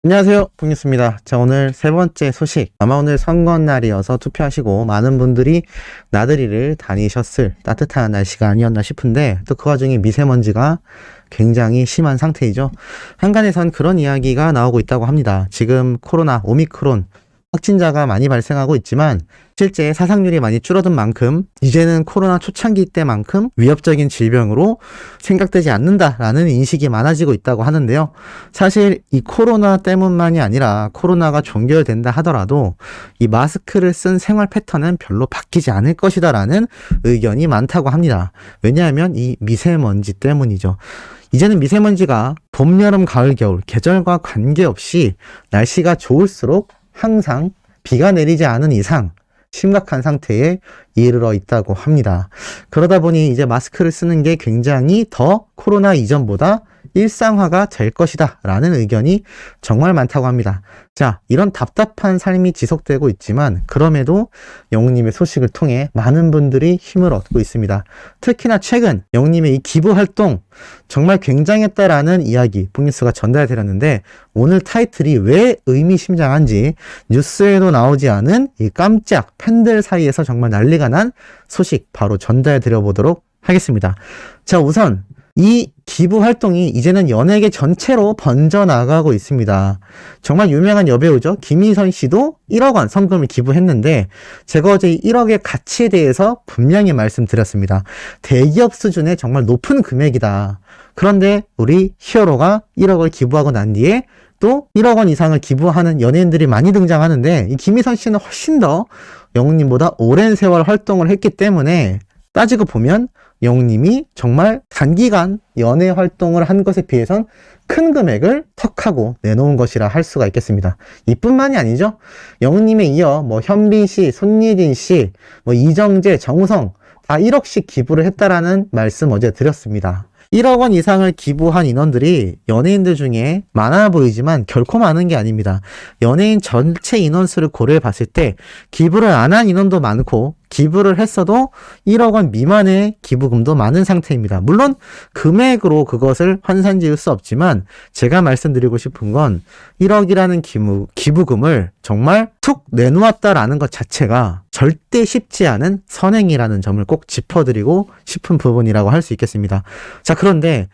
안녕하세요, 봉유스입니다. 자, 오늘 세 번째 소식. 아마 오늘 선거날이어서 투표하시고 많은 분들이 나들이를 다니셨을 따뜻한 날씨가 아니었나 싶은데, 또 그 와중에 미세먼지가 굉장히 심한 상태이죠. 한간에선 그런 이야기가 나오고 있다고 합니다. 지금 코로나 오미크론 확진자가 많이 발생하고 있지만 실제 사상률이 많이 줄어든 만큼 이제는 코로나 초창기 때만큼 위협적인 질병으로 생각되지 않는다라는 인식이 많아지고 있다고 하는데요. 사실 이 코로나 때문만이 아니라 코로나가 종결된다 하더라도 이 마스크를 쓴 생활 패턴은 별로 바뀌지 않을 것이다라는 의견이 많다고 합니다. 왜냐하면 이 미세먼지 때문이죠. 이제는 미세먼지가 봄, 여름, 가을, 겨울 계절과 관계없이 날씨가 좋을수록 항상 비가 내리지 않은 이상 심각한 상태에 이르러 있다고 합니다. 그러다 보니 이제 마스크를 쓰는 게 굉장히 더 코로나 이전보다 일상화가 될 것이다 라는 의견이 정말 많다고 합니다. 자, 이런 답답한 삶이 지속되고 있지만 그럼에도 영웅님의 소식을 통해 많은 분들이 힘을 얻고 있습니다. 특히나 최근 영웅님의 이 기부 활동 정말 굉장했다라는 이야기 봉뉴스가 전달드렸는데, 오늘 타이틀이 왜 의미심장한지 뉴스에도 나오지 않은 이 깜짝 팬들 사이에서 정말 난리가 난 소식 바로 전달드려 보도록 하겠습니다. 자, 우선 이 기부 활동이 이제는 연예계 전체로 번져나가고 있습니다. 정말 유명한 여배우죠. 김희선 씨도 1억 원 성금을 기부했는데, 제가 어제 1억의 가치에 대해서 분명히 말씀드렸습니다. 대기업 수준의 정말 높은 금액이다. 그런데 우리 히어로가 1억을 기부하고 난 뒤에 또 1억 원 이상을 기부하는 연예인들이 많이 등장하는데, 이 김희선 씨는 훨씬 더 영웅님보다 오랜 세월 활동을 했기 때문에 따지고 보면 영웅님이 정말 단기간 연예 활동을 한 것에 비해선 큰 금액을 턱하고 내놓은 것이라 할 수가 있겠습니다. 이뿐만이 아니죠. 영웅님에 이어 현빈 씨, 손예진 씨, 이정재, 정우성 다 1억씩 기부를 했다라는 말씀 어제 드렸습니다. 1억 원 이상을 기부한 인원들이 연예인들 중에 많아 보이지만 결코 많은 게 아닙니다. 연예인 전체 인원수를 고려해 봤을 때 기부를 안 한 인원도 많고, 기부를 했어도 1억 원 미만의 기부금도 많은 상태입니다. 물론 금액으로 그것을 환산 지을 수 없지만 제가 말씀드리고 싶은 건 1억이라는 기부금을 정말 툭 내놓았다라는 것 자체가 절대 쉽지 않은 선행이라는 점을 꼭 짚어드리고 싶은 부분이라고 할 수 있겠습니다. 자, 그런데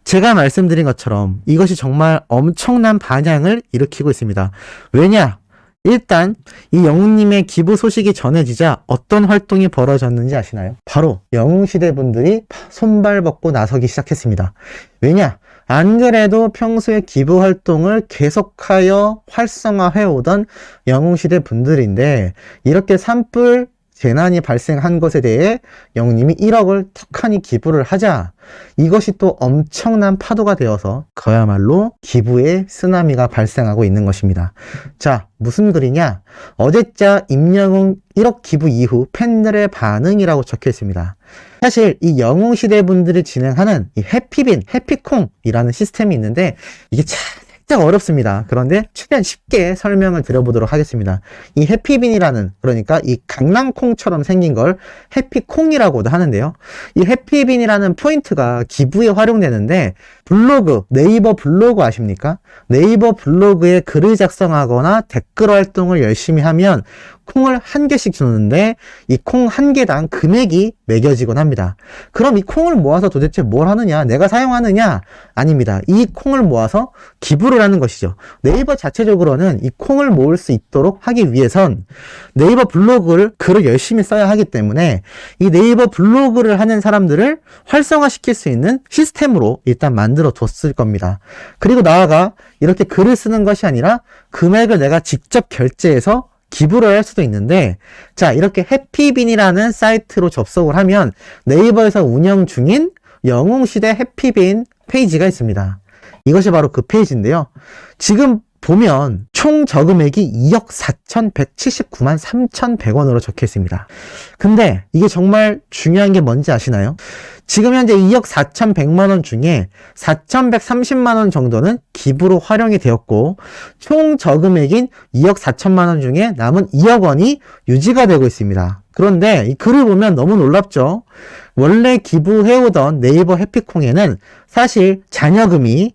제가 말씀드린 것처럼 이것이 정말 엄청난 반향을 일으키고 있습니다. 왜냐? 일단 이 영웅님의 기부 소식이 전해지자 어떤 활동이 벌어졌는지 아시나요? 바로 영웅시대 분들이 손발 벗고 나서기 시작했습니다. 왜냐? 안 그래도 평소에 기부 활동을 계속하여 활성화해오던 영웅시대 분들인데, 이렇게 산불 재난이 발생한 것에 대해 영웅님이 1억을 턱하니 기부를 하자 이것이 또 엄청난 파도가 되어서 그야말로 기부의 쓰나미가 발생하고 있는 것입니다. 자, 무슨 글이냐? 어제자 임영웅 1억 기부 이후 팬들의 반응이라고 적혀 있습니다. 사실 이 영웅시대 분들이 진행하는 이 해피빈, 해피콩이라는 시스템이 있는데 이게 살짝 어렵습니다. 그런데 최대한 쉽게 설명을 드려보도록 하겠습니다. 이 해피빈이라는, 그러니까 이 강낭콩처럼 생긴 걸 해피콩이라고도 하는데요. 이 해피빈이라는 포인트가 기부에 활용되는데, 블로그, 네이버 블로그 아십니까? 네이버 블로그에 글을 작성하거나 댓글 활동을 열심히 하면 콩을 1개씩 주는데, 이 콩 1개당 금액이 매겨지곤 합니다. 그럼 이 콩을 모아서 도대체 뭘 하느냐? 내가 사용하느냐? 아닙니다. 이 콩을 모아서 기부를 하는 것이죠. 네이버 자체적으로는 이 콩을 모을 수 있도록 하기 위해선 네이버 블로그를 글을 열심히 써야 하기 때문에 이 네이버 블로그를 하는 사람들을 활성화시킬 수 있는 시스템으로 일단 만들어 뒀을 겁니다. 그리고 나아가 이렇게 글을 쓰는 것이 아니라 금액을 내가 직접 결제해서 기부를 할 수도 있는데, 자, 이렇게 해피빈이라는 사이트로 접속을 하면 네이버에서 운영 중인 영웅시대 해피빈 페이지가 있습니다. 이것이 바로 그 페이지인데요. 지금 보면 총 저금액이 2억 4,179만 3,100원으로 적혀 있습니다. 근데 이게 정말 중요한 게 뭔지 아시나요? 지금 현재 2억 4,100만 원 중에 4,130만 원 정도는 기부로 활용이 되었고, 총 저금액인 2억 4천만 원 중에 남은 2억 원이 유지가 되고 있습니다. 그런데 이 글을 보면 너무 놀랍죠? 원래 기부해오던 네이버 해피콩에는 사실 잔여금이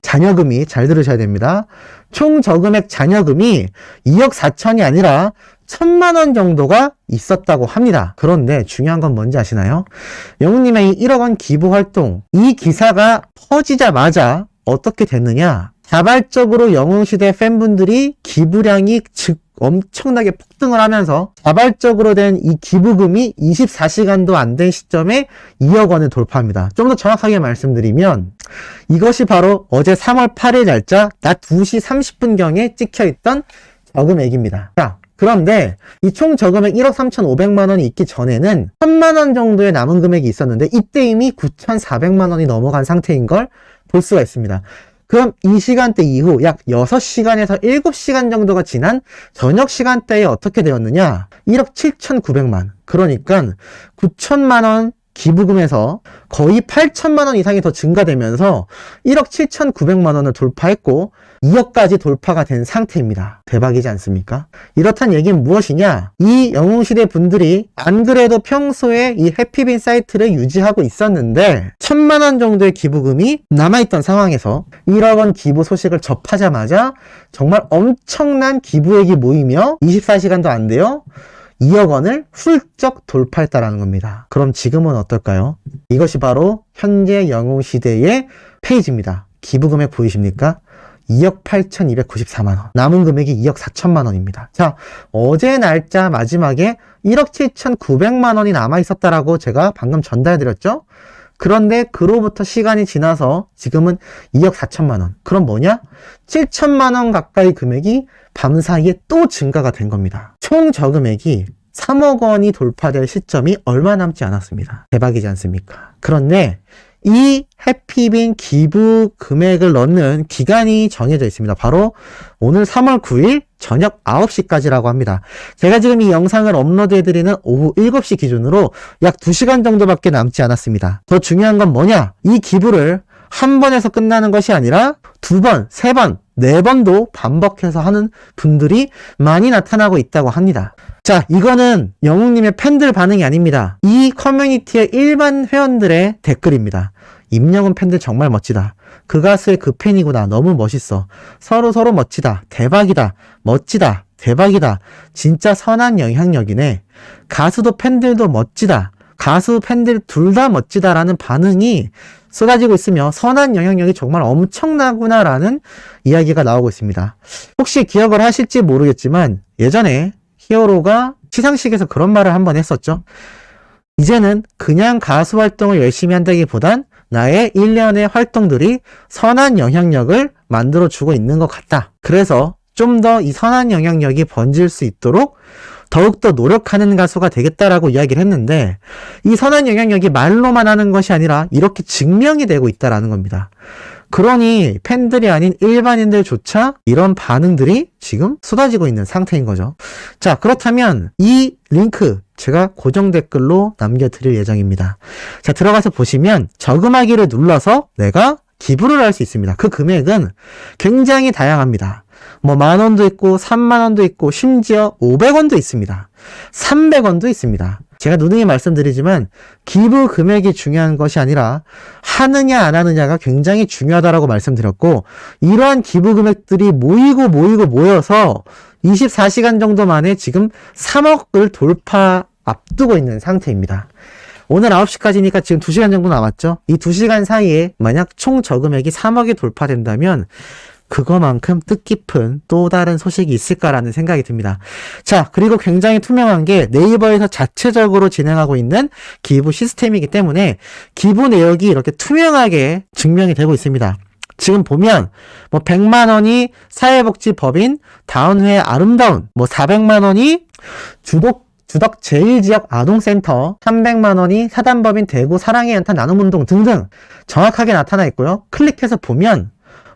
잘 들으셔야 됩니다. 총 저금액 잔여금이 2억 4천이 아니라 1,000만 원 정도가 있었다고 합니다. 그런데 중요한 건 뭔지 아시나요? 영웅님의 이 1억 원 기부 활동, 이 기사가 퍼지자마자 어떻게 됐느냐? 자발적으로 영웅시대 팬분들이 기부량이 엄청나게 폭등을 하면서 자발적으로 된 이 기부금이 24시간도 안 된 시점에 2억 원을 돌파합니다. 좀 더 정확하게 말씀드리면 이것이 바로 어제 3월 8일 날짜 낮 2시 30분경에 찍혀있던 저금액입니다. 자, 그런데 이 총 저금액 1억 3,500만 원이 있기 전에는 1,000만 원 정도의 남은 금액이 있었는데 이때 이미 9,400만 원이 넘어간 상태인 걸 볼 수가 있습니다. 그럼 이 시간대 이후 약 6시간에서 7시간 정도가 지난 저녁 시간대에 어떻게 되었느냐? 1억 7,900만. 그러니까 9천만 원 기부금에서 거의 8천만 원 이상이 더 증가되면서 1억 7,900만 원을 돌파했고 2억까지 돌파가 된 상태입니다. 대박이지 않습니까? 이렇단 얘기는 무엇이냐? 이 영웅시대 분들이 안 그래도 평소에 이 해피빈 사이트를 유지하고 있었는데 1,000만 원 정도의 기부금이 남아있던 상황에서 1억 원 기부 소식을 접하자마자 정말 엄청난 기부액이 모이며 24시간도 안 돼요. 2억 원을 훌쩍 돌파했다라는 겁니다. 그럼 지금은 어떨까요? 이것이 바로 현재 영웅시대의 페이지입니다. 기부금액 보이십니까? 2억 8,294만 원. 남은 금액이 2억 4천만 원입니다. 자, 어제 날짜 마지막에 1억 7,900만 원이 남아있었다라고 제가 방금 전달해드렸죠? 그런데 그로부터 시간이 지나서 지금은 2억 4천만 원. 그럼 뭐냐? 7천만 원 가까이 금액이 밤사이에 또 증가가 된 겁니다. 총 저금액이 3억 원이 돌파될 시점이 얼마 남지 않았습니다. 대박이지 않습니까? 그런데 이 해피빈 기부 금액을 넣는 기간이 정해져 있습니다. 바로 오늘 3월 9일 저녁 9시까지라고 합니다. 제가 지금 이 영상을 업로드해드리는 오후 7시 기준으로 약 2시간 정도밖에 남지 않았습니다. 더 중요한 건 뭐냐? 이 기부를 한 번에서 끝나는 것이 아니라 2번, 3번, 4번도 반복해서 하는 분들이 많이 나타나고 있다고 합니다. 자, 이거는 영웅님의 팬들 반응이 아닙니다. 이 커뮤니티의 일반 회원들의 댓글입니다. 임영웅 팬들 정말 멋지다. 그 가수의 그 팬이구나. 너무 멋있어. 서로 멋지다. 대박이다. 멋지다. 대박이다. 진짜 선한 영향력이네. 가수도 팬들도 멋지다. 가수 팬들 둘 다 멋지다라는 반응이 쏟아지고 있으며 선한 영향력이 정말 엄청나구나라는 이야기가 나오고 있습니다. 혹시 기억을 하실지 모르겠지만 예전에 히어로가 시상식에서 그런 말을 한번 했었죠. 이제는 그냥 가수 활동을 열심히 한다기보단 나의 일련의 활동들이 선한 영향력을 만들어주고 있는 것 같다. 그래서 좀 더 이 선한 영향력이 번질 수 있도록 더욱더 노력하는 가수가 되겠다라고 이야기를 했는데 이 선한 영향력이 말로만 하는 것이 아니라 이렇게 증명이 되고 있다라는 겁니다. 그러니 팬들이 아닌 일반인들조차 이런 반응들이 지금 쏟아지고 있는 상태인 거죠. 자, 그렇다면 이 링크 제가 고정 댓글로 남겨드릴 예정입니다. 자, 들어가서 보시면 저금하기를 눌러서 내가 기부를 할 수 있습니다. 그 금액은 굉장히 다양합니다. 뭐 10,000원도 있고 30,000원도 있고 심지어 500원도 있습니다. 300원도 있습니다. 제가 누누이 말씀드리지만 기부 금액이 중요한 것이 아니라 하느냐 안 하느냐가 굉장히 중요하다라고 말씀드렸고 이러한 기부 금액들이 모여서 24시간 정도 만에 지금 3억을 돌파 앞두고 있는 상태입니다. 오늘 9시까지니까 지금 2시간 정도 남았죠. 이 2시간 사이에 만약 총 저금액이 3억이 돌파된다면 그거만큼 뜻깊은 또 다른 소식이 있을까라는 생각이 듭니다. 자, 그리고 굉장히 투명한 게 네이버에서 자체적으로 진행하고 있는 기부 시스템이기 때문에 기부 내역이 이렇게 투명하게 증명이 되고 있습니다. 지금 보면 뭐 100만 원이 사회복지법인 다운회의 아름다운, 뭐 400만 원이 주덕 제1지역 아동센터, 300만 원이 사단법인 대구 사랑의 연탄 나눔운동 등등 정확하게 나타나 있고요. 클릭해서 보면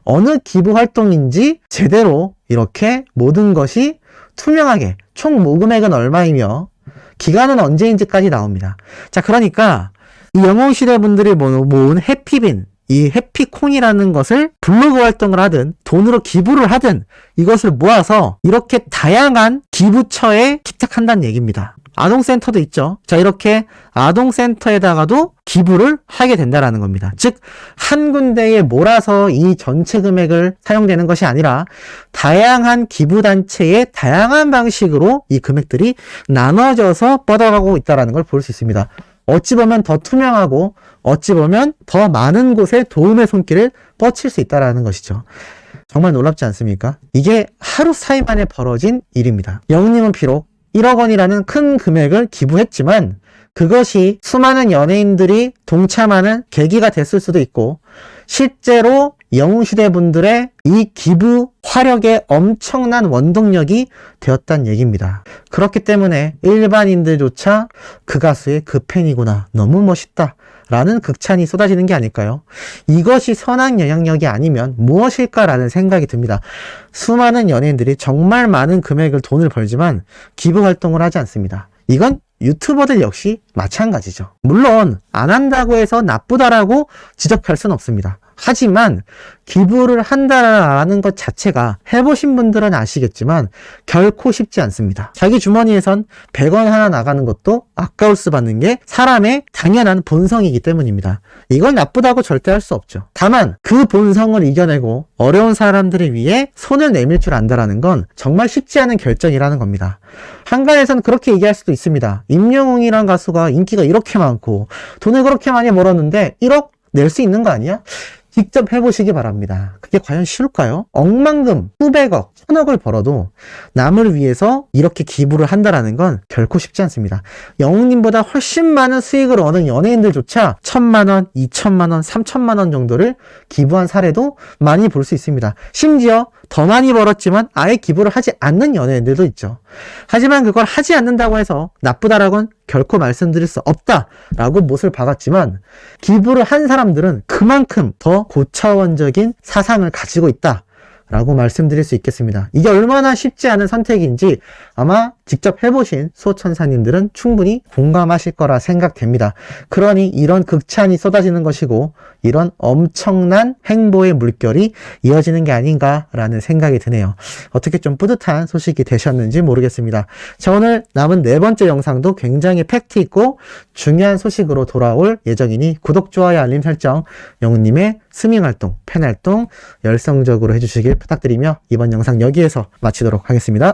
어느 기부 활동인지 제대로 이렇게 모든 것이 투명하게 총 모금액은 얼마이며 기간은 언제인지까지 나옵니다. 자, 그러니까 이 영웅시대 분들이 모은 해피빈, 이 해피콩이라는 것을 블로그 활동을 하든 돈으로 기부를 하든 이것을 모아서 이렇게 다양한 기부처에 기탁한다는 얘기입니다. 아동센터도 있죠. 자, 이렇게 아동센터에다가도 기부를 하게 된다라는 겁니다. 즉, 한 군데에 몰아서 이 전체 금액을 사용되는 것이 아니라 다양한 기부단체의 다양한 방식으로 이 금액들이 나눠져서 뻗어가고 있다는 걸 볼 수 있습니다. 어찌 보면 더 투명하고 어찌 보면 더 많은 곳에 도움의 손길을 뻗칠 수 있다는 것이죠. 정말 놀랍지 않습니까? 이게 하루 사이 만에 벌어진 일입니다. 영웅님은 비록 1억 원이라는 큰 금액을 기부했지만 그것이 수많은 연예인들이 동참하는 계기가 됐을 수도 있고 실제로 영웅시대 분들의 이 기부 화력의 엄청난 원동력이 되었다는 얘기입니다. 그렇기 때문에 일반인들조차 그 가수의 그 팬이구나, 너무 멋있다 라는 극찬이 쏟아지는 게 아닐까요? 이것이 선한 영향력이 아니면 무엇일까라는 생각이 듭니다. 수많은 연예인들이 정말 많은 금액을 돈을 벌지만 기부 활동을 하지 않습니다. 이건 유튜버들 역시 마찬가지죠. 물론 안 한다고 해서 나쁘다라고 지적할 수는 없습니다. 하지만 기부를 한다라는 것 자체가 해보신 분들은 아시겠지만 결코 쉽지 않습니다. 자기 주머니에선 100원 하나 나가는 것도 아까울 수 받는 게 사람의 당연한 본성이기 때문입니다. 이건 나쁘다고 절대 할 수 없죠. 다만 그 본성을 이겨내고 어려운 사람들을 위해 손을 내밀 줄 안다라는 건 정말 쉽지 않은 결정이라는 겁니다. 한간에선 그렇게 얘기할 수도 있습니다. 임영웅이란 가수가 인기가 이렇게 많고 돈을 그렇게 많이 벌었는데 1억 낼 수 있는 거 아니야? 직접 해보시기 바랍니다. 그게 과연 쉬울까요? 억만금, 수백억, 천억을 벌어도 남을 위해서 이렇게 기부를 한다라는 건 결코 쉽지 않습니다. 영웅님보다 훨씬 많은 수익을 얻는 연예인들조차 1,000만 원, 2,000만 원, 3,000만 원 정도를 기부한 사례도 많이 볼 수 있습니다. 심지어 더 많이 벌었지만 아예 기부를 하지 않는 연예인들도 있죠. 하지만 그걸 하지 않는다고 해서 나쁘다라고는 결코 말씀드릴 수 없다라고 못을 박았지만 기부를 한 사람들은 그만큼 더 고차원적인 사상을 가지고 있다 라고 말씀드릴 수 있겠습니다. 이게 얼마나 쉽지 않은 선택인지 아마 직접 해보신 수호천사님들은 충분히 공감하실 거라 생각됩니다. 그러니 이런 극찬이 쏟아지는 것이고 이런 엄청난 행보의 물결이 이어지는 게 아닌가라는 생각이 드네요. 어떻게 좀 뿌듯한 소식이 되셨는지 모르겠습니다. 자, 오늘 남은 4번째 영상도 굉장히 팩트 있고 중요한 소식으로 돌아올 예정이니 구독, 좋아요, 알림 설정, 영웅님의 스밍활동, 팬활동 열성적으로 해주시길 부탁드리며 이번 영상 여기에서 마치도록 하겠습니다.